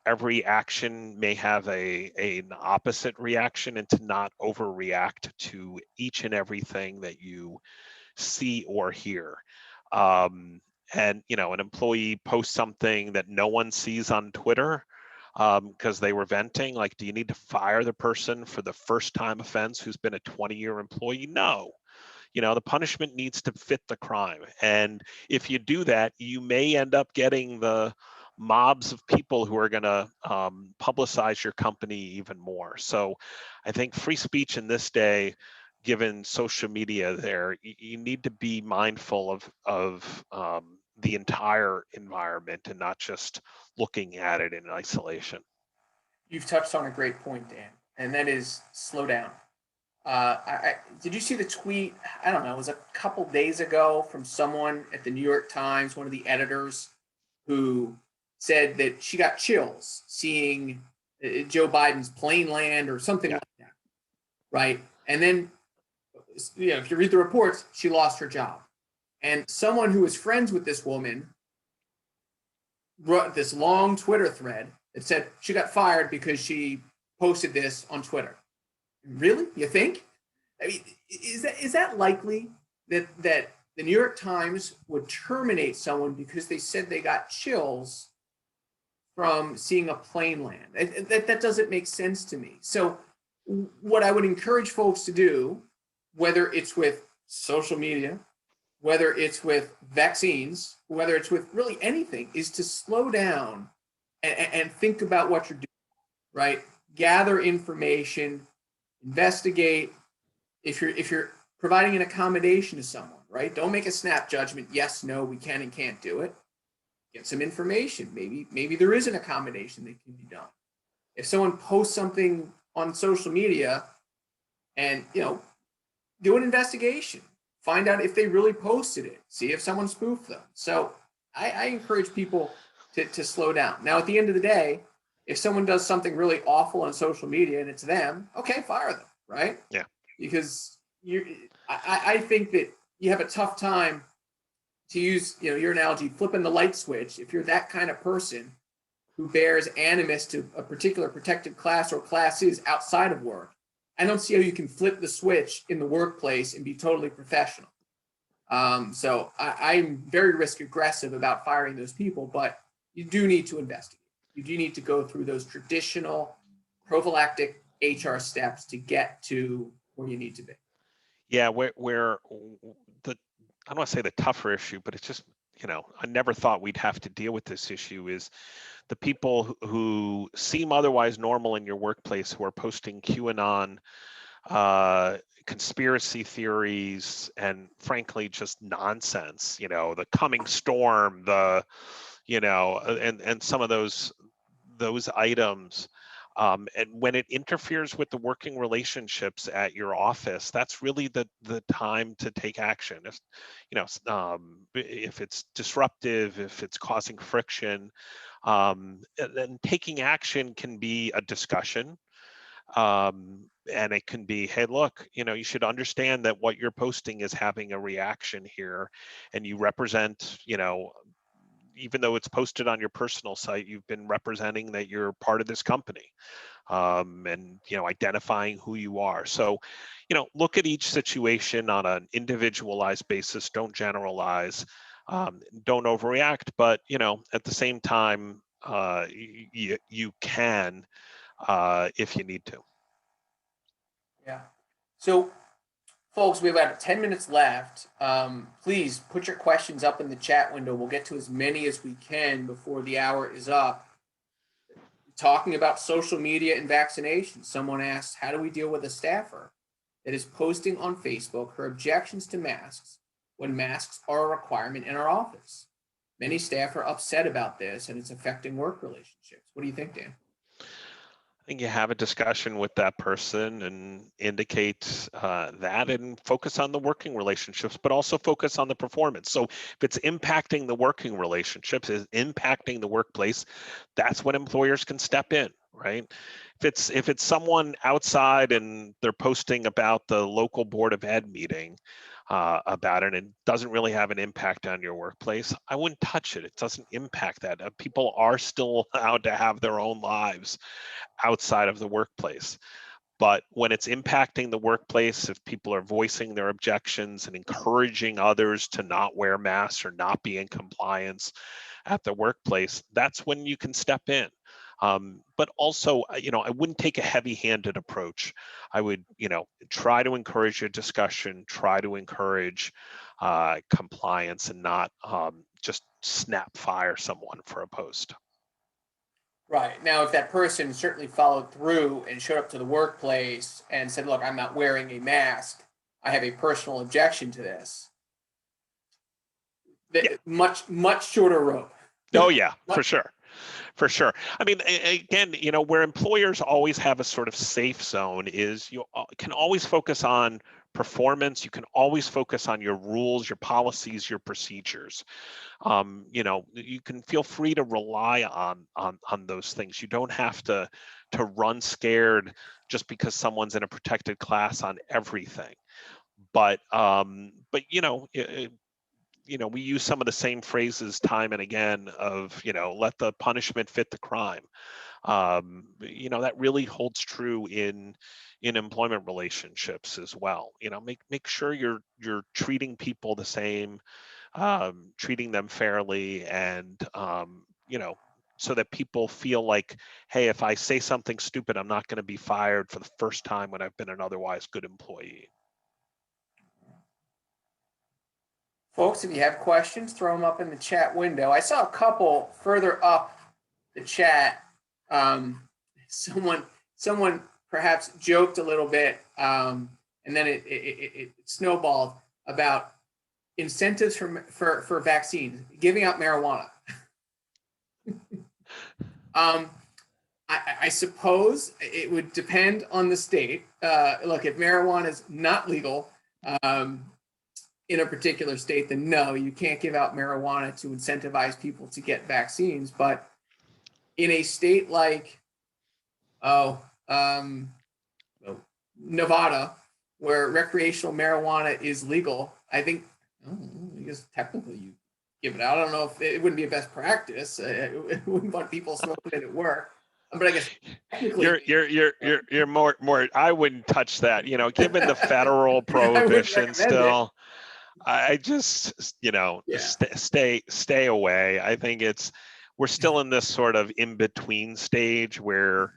every action may have an opposite reaction, and to not overreact to each and everything that you see or hear. Um, and an employee posts something that no one sees on Twitter because they were venting. Like, do you need to fire the person for the first time offense who's been a 20-year employee? No. The punishment needs to fit the crime. And if you do that, you may end up getting the mobs of people who are going to publicize your company even more. So I think free speech in this day, given social media there, you need to be mindful of the entire environment and not just looking at it in isolation. You've touched on a great point, Dan, and that is slow down. Did you see the tweet? I don't know. It was a couple days ago from someone at the New York Times, one of the editors, who said that she got chills seeing Joe Biden's plane land or something Yeah. like that, right? And then, if you read the reports, she lost her job. And someone who was friends with this woman wrote this long Twitter thread that said she got fired because she posted this on Twitter. Really? You think? I mean, is that likely that the New York Times would terminate someone because they said they got chills from seeing a plane land? That doesn't make sense to me. So, what I would encourage folks to do, whether it's with social media, whether it's with vaccines, whether it's with really anything, is to slow down and think about what you're doing, right? Gather information, investigate. If you're providing an accommodation to someone, right? Don't make a snap judgment. Yes, no, we can and can't do it. Get some information. Maybe there is an accommodation that can be done. If someone posts something on social media, and do an investigation, find out if they really posted it, see if someone spoofed them. So I encourage people to slow down. Now, at the end of the day, if someone does something really awful on social media and it's them, okay, fire them, right? Yeah. Because I think that you have a tough time, to use your analogy, flipping the light switch. If you're that kind of person who bears animus to a particular protected class or classes outside of work, I don't see how you can flip the switch in the workplace and be totally professional. So I'm very risk aggressive about firing those people, but you do need to investigate. You do need to go through those traditional prophylactic HR steps to get to where you need to be. Yeah, where the I don't want to say the tougher issue, but it's just, I never thought we'd have to deal with this issue is the people who seem otherwise normal in your workplace who are posting QAnon, conspiracy theories, and frankly just nonsense. The coming storm, and some of those items. And when it interferes with the working relationships at your office, that's really the time to take action. If it's disruptive, if it's causing friction, then taking action can be a discussion. And it can be, hey, look, you should understand that what you're posting is having a reaction here, and you represent, even though it's posted on your personal site, you've been representing that you're part of this company, and identifying who you are. So, look at each situation on an individualized basis. Don't generalize. Don't overreact, but at the same time, you can if you need to. Yeah. So, folks, we have about 10 minutes left. Please put your questions up in the chat window. We'll get to as many as we can before the hour is up. Talking about social media and vaccinations, someone asked, how do we deal with a staffer that is posting on Facebook her objections to masks when masks are a requirement in our office? Many staff are upset about this and it's affecting work relationships. What do you think, Dan? I think you have a discussion with that person and indicate that and focus on the working relationships, but also focus on the performance. So if it's impacting the working relationships, is impacting the workplace, that's when employers can step in, right? If it's someone outside and they're posting about the local Board of Ed meeting about it and doesn't really have an impact on your workplace, I wouldn't touch it. It doesn't impact that. People are still allowed to have their own lives outside of the workplace. But when it's impacting the workplace, if people are voicing their objections and encouraging others to not wear masks or not be in compliance at the workplace, that's when you can step in. But also, I wouldn't take a heavy-handed approach. I would, try to encourage a discussion, try to encourage compliance, and not just snap fire someone for a post. Right. Now, if that person certainly followed through and showed up to the workplace and said, look, I'm not wearing a mask, I have a personal objection to this. Yeah. Much shorter rope. Oh, yeah, for sure. For sure. I mean, again, where employers always have a sort of safe zone is you can always focus on performance. You can always focus on your rules, your policies, your procedures. You can feel free to rely on those things. You don't have to run scared just because someone's in a protected class on everything. But we use some of the same phrases time and again of, let the punishment fit the crime. That really holds true in employment relationships as well. Make sure you're treating people the same, treating them fairly, and so that people feel like, hey, if I say something stupid, I'm not going to be fired for the first time when I've been an otherwise good employee. Folks, if you have questions, throw them up in the chat window. I saw a couple further up the chat. Someone perhaps joked a little bit, and then it snowballed about incentives for vaccines, giving out marijuana. I suppose it would depend on the state. Look, if marijuana is not legal in a particular state, then no, you can't give out marijuana to incentivize people to get vaccines. But in a state like, Nevada, where recreational marijuana is legal, I think, I guess technically you give it out. I don't know if it wouldn't be a best practice. I wouldn't want people smoking it at work. But I guess technically you're more. I wouldn't touch that. Given the federal prohibition still, I just stay away. I think we're still in this sort of in between stage where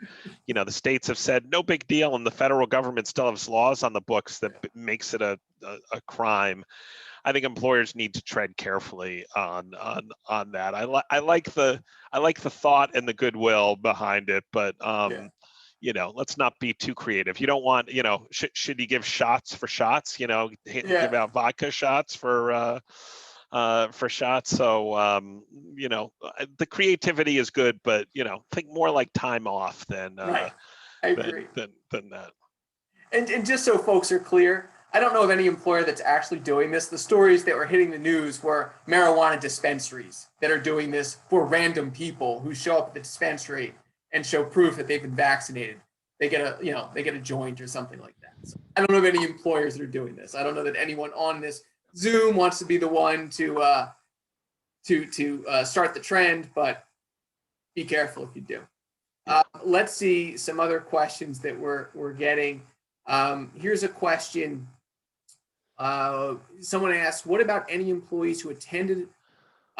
the states have said no big deal, and the federal government still has laws on the books that makes it a crime. I think employers need to tread carefully on that. I like the thought and the goodwill behind it, but let's not be too creative. You don't want, should you give shots for shots? Give out vodka shots for shots. So the creativity is good, but think more like time off than right. I agree. than that. And just so folks are clear, I don't know of any employer that's actually doing this. The stories that were hitting the news were marijuana dispensaries that are doing this for random people who show up at the dispensary and show proof that they've been vaccinated. They get a joint or something like that. So I don't know of any employers that are doing this. I don't know that anyone on this Zoom wants to be the one to start the trend, but be careful if you do. Let's see some other questions that we're getting. Here's a question. Someone asked, what about any employees who attended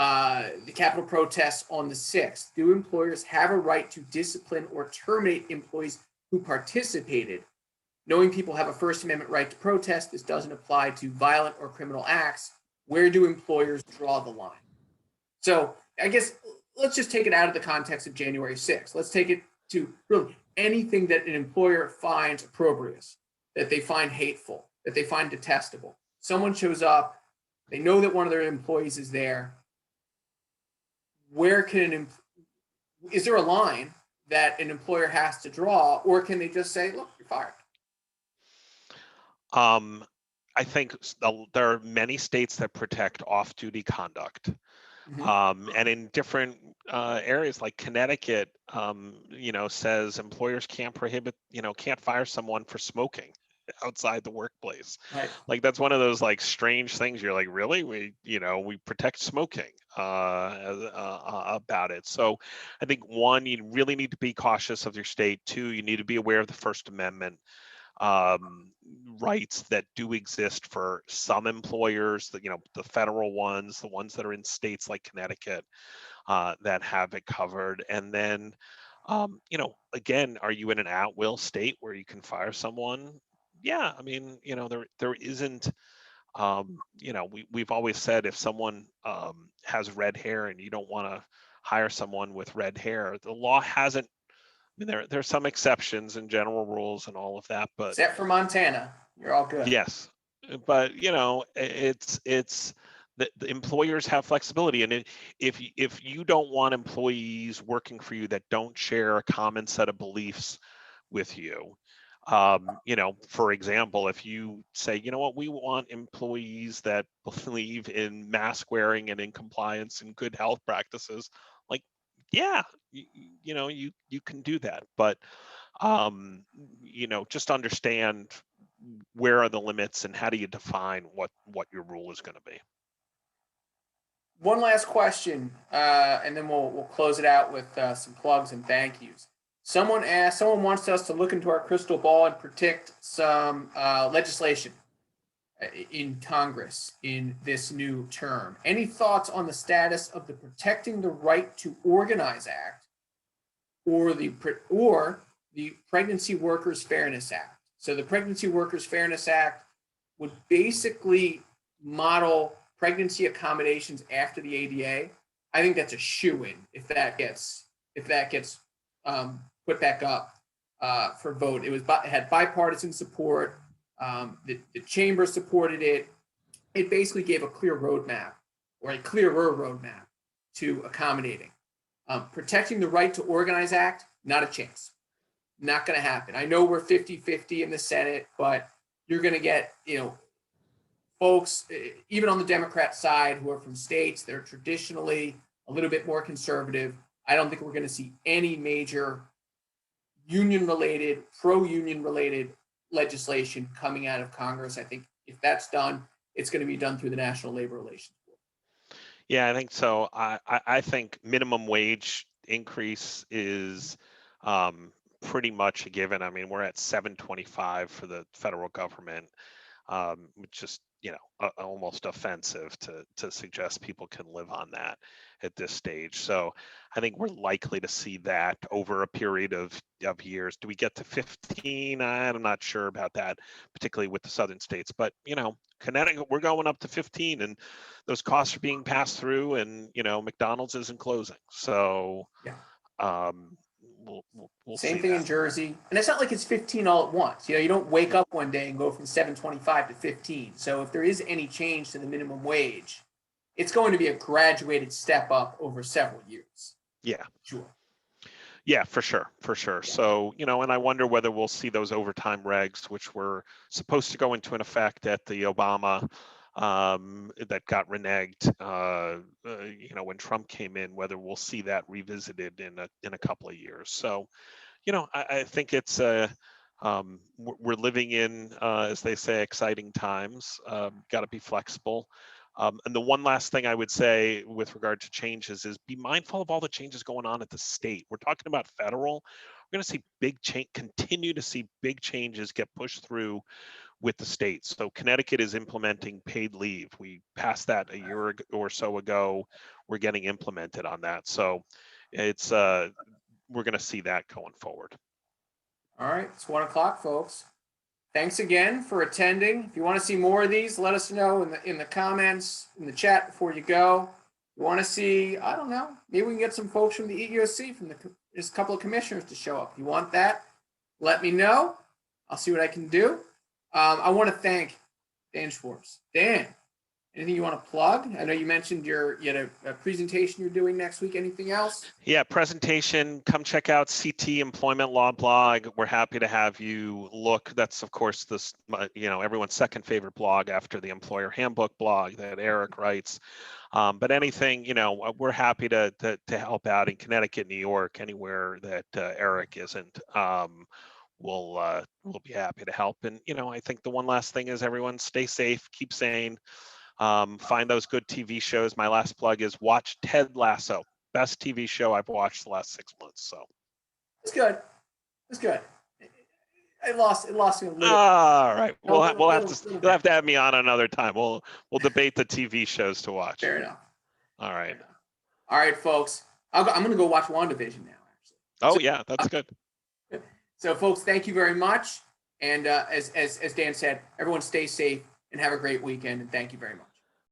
the Capitol protests on the 6th. Do employers have a right to discipline or terminate employees who participated? Knowing people have a First Amendment right to protest, this doesn't apply to violent or criminal acts. Where do employers draw the line? So I guess let's just take it out of the context of January 6th. Let's take it to really anything that an employer finds opprobrious, that they find hateful, that they find detestable. Someone shows up, they know that one of their employees is there. Where can is there a line that an employer has to draw, or can they just say, look, you're fired? I think there are many states that protect off-duty conduct. And in different areas like Connecticut, says employers can't prohibit, can't fire someone for smoking outside the workplace. Right. Like that's one of those like strange things. You're like, really? We protect smoking about it. So I think one, you really need to be cautious of your state. Two, you need to be aware of the First Amendment rights that do exist for some employers, the federal ones, the ones that are in states like Connecticut that have it covered. And then, again, are you in an at-will state where you can fire someone? Yeah, I mean, there isn't, we've always said if someone has red hair and you don't want to hire someone with red hair, the law hasn't. I mean, there's some exceptions and general rules and all of that, but except for Montana, you're all good. yes, but it's the employers have flexibility, and if you don't want employees working for you that don't share a common set of beliefs with you, for example, if you say, you know what, we want employees that believe in mask wearing and in compliance and good health practices, like, yeah, you can do that, but just understand where are the limits and how do you define what your rule is going to be. One last question, and then we'll close it out with some plugs and thank yous. Someone wants us to look into our crystal ball and predict some legislation in Congress in this new term. Any thoughts on the status of the Protecting the Right to Organize Act or the Pregnancy Workers Fairness Act? So the Pregnancy Workers Fairness Act would basically model pregnancy accommodations after the ADA. I think that's a shoo-in if that gets put back up for vote. It had bipartisan support. The chamber supported it. It basically gave a clear roadmap, or a clearer roadmap, to accommodating. Protecting the Right to Organize Act, not a chance. Not going to happen. I know we're 50-50 in the Senate, but you're going to get, folks, even on the Democrat side, who are from states that are traditionally a little bit more conservative. I don't think we're going to see any major union-related, pro-union-related legislation coming out of Congress. I think if that's done, it's going to be done through the National Labor Relations Board. Yeah, I think so. I think minimum wage increase is pretty much a given. I mean, we're at $7.25 for the federal government, which is almost offensive to suggest people can live on that at this stage. So I think we're likely to see that over a period of years. Do we get to 15? I'm not sure about that, particularly with the southern states. But Connecticut, we're going up to 15, and those costs are being passed through, and McDonald's isn't closing. So yeah. We'll Same see thing that. in Jersey, and it's not like it's 15 all at once. You don't wake up one day and go from 7.25 to 15. So if there is any change to the minimum wage, it's going to be a graduated step up over several years. Yeah. Sure. Yeah, for sure. Yeah. So, and I wonder whether we'll see those overtime regs, which were supposed to go into an effect at the Obama that got reneged, when Trump came in, whether we'll see that revisited in a couple of years. So, I think it's we're living in, as they say, exciting times. Got to be flexible. And the one last thing I would say with regard to changes is be mindful of all the changes going on at the state. We're talking about federal. We're going to see continue to see big changes get pushed through with the states. So Connecticut is implementing paid leave. We passed that a year or so ago. we're getting implemented on that. So it's we're going to see that going forward. All right, it's 1 o'clock, folks. Thanks again for attending. If you want to see more of these, let us know in the comments, in the chat before you go. You want to see, I don't know, maybe we can get some folks from the EEOC, there's a couple of commissioners to show up. You want that? Let me know. I'll see what I can do. I want to thank Dan Schwartz. Dan, anything you want to plug? I know you mentioned you had a presentation you're doing next week. Anything else? Yeah, presentation. Come check out CT Employment Law blog. We're happy to have you look. That's of course this, everyone's second favorite blog after the Employer Handbook blog that Eric writes. But anything, we're happy to help out in Connecticut, New York, anywhere that Eric isn't. We'll be happy to help. And I think the one last thing is everyone stay safe, keep sane. Find those good TV shows. My last plug is watch Ted Lasso. Best TV show I've watched the last 6 months. So it's good. It's good. It lost me a little. All right. You'll have to have me on another time. We'll debate the TV shows to watch. Fair enough. All right. All right, folks. I'm going to go watch WandaVision now. Actually. Oh yeah, that's good. So, folks, thank you very much. And as Dan said, everyone stay safe and have a great weekend. And thank you very much.